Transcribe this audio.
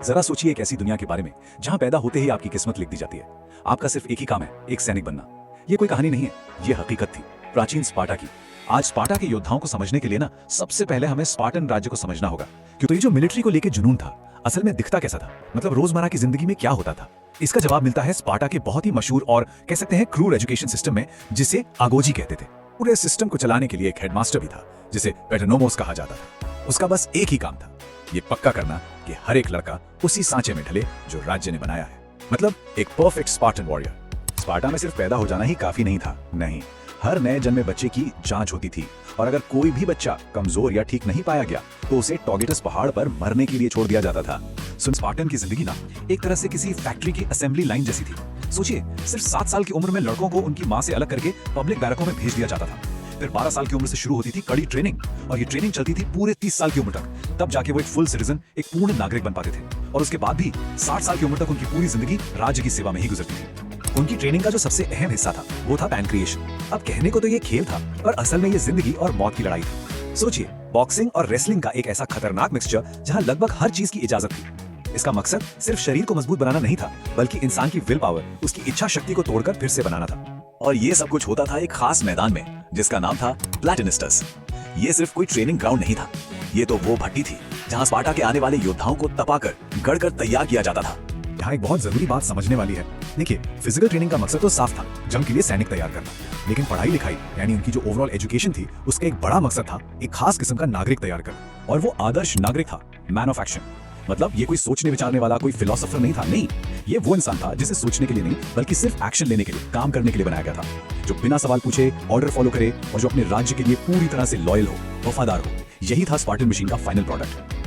जरा सोचिए एक ऐसी दुनिया के बारे में जहां पैदा होते ही आपकी किस्मत लिख दी जाती है। आपका सिर्फ एक ही काम है, एक सैनिक बनना। ये कोई कहानी नहीं है, ये हकीकत थी प्राचीन स्पार्टा की। आज स्पार्टा के योद्धाओं को समझने के लिए ना सबसे पहले हमें स्पार्टन राज्य को समझना होगा। क्यों तो ये जो मिलिट्री को लेकर जुनून था असल में दिखता कैसा था, मतलब रोजमर्रा की जिंदगी में क्या होता था। इसका जवाब मिलता है स्पार्टा के बहुत ही मशहूर और कह सकते हैं क्रूर एजुकेशन सिस्टम में, जिसे आगोजी कहते थे। पूरे सिस्टम को चलाने के लिए एक हेडमास्टर भी था जिसे पेटरनोमोस कहा जाता था। उसका बस एक ही काम था, ये पक्का करना कि हर एक लड़का उसी सांचे में ढले जो राज्य ने बनाया है। मतलब एक परफेक्ट स्पार्टन वॉरियर। स्पार्टा में सिर्फ पैदा हो जाना ही काफी नहीं था, नहीं, हर नए जन्मे बच्चे की जांच होती थी और अगर कोई भी बच्चा कमजोर या ठीक नहीं पाया गया तो उसे टॉगेटस पहाड़ पर मरने के लिए छोड़ दिया जाता था। स्पार्टन की जिंदगी ना एक तरह से किसी फैक्ट्री की असेंबली लाइन जैसी थी। सोचिए, सिर्फ 7 साल की उम्र में लड़कों को उनकी मां से अलग करके पब्लिक बैरकों में भेज दिया जाता था। फिर 12 साल की उम्र से शुरू होती थी कड़ी ट्रेनिंग और ये ट्रेनिंग चलती थी पूरे 30 साल की उम्र तक। तब जाके वो एक फुल सिटीजन, एक पूर्ण नागरिक बन पाते थे और उसके बाद भी 60 साल की उम्र तक उनकी पूरी जिंदगी राज्य की सेवा में ही गुजरती थी। उनकी ट्रेनिंग का जो सबसे अहम हिस्सा था वो था पैनक्रिएशन। अब कहने को तो ये खेल था पर असल में ये जिंदगी और मौत की लड़ाई थी। सोचिए, बॉक्सिंग और रेसलिंग का एक ऐसा खतरनाक मिक्सचर जहां लगभग हर चीज की इजाजत थी। इसका मकसद सिर्फ शरीर को मजबूत बनाना नहीं था बल्कि इंसान की विल पावर, उसकी इच्छा शक्ति को तोड़कर फिर से बनाना था। और ये सब कुछ होता था एक खास मैदान में जिसका नाम था प्लैटिनिस्टस। ये सिर्फ कोई ट्रेनिंग ग्राउंड नहीं था, ये तो वो भट्टी थी जहां स्पार्टा के आने वाले योद्धाओं को तपाकर गढ़कर तैयार किया जाता था। यहाँ एक बहुत जरूरी बात समझने वाली है। देखिए, फिजिकल ट्रेनिंग का मकसद तो साफ था, जंग के लिए सैनिक तैयार करना, लेकिन पढ़ाई लिखाई यानी उनकी जो ओवरऑल एजुकेशन थी उसका एक बड़ा मकसद था एक खास किस्म का नागरिक तैयार करना। और वो आदर्श नागरिक था मैन ऑफ एक्शन। मतलब ये कोई सोचने विचारने वाला कोई फिलोसोफर नहीं था, नहीं, ये वो इंसान था जिसे सोचने के लिए नहीं बल्कि सिर्फ एक्शन लेने के लिए, काम करने के लिए बनाया गया था। जो बिना सवाल पूछे ऑर्डर फॉलो करे और जो अपने राज्य के लिए पूरी तरह से लॉयल हो, वफादार हो। यही था स्पार्टन मशीन का फाइनल प्रोडक्ट।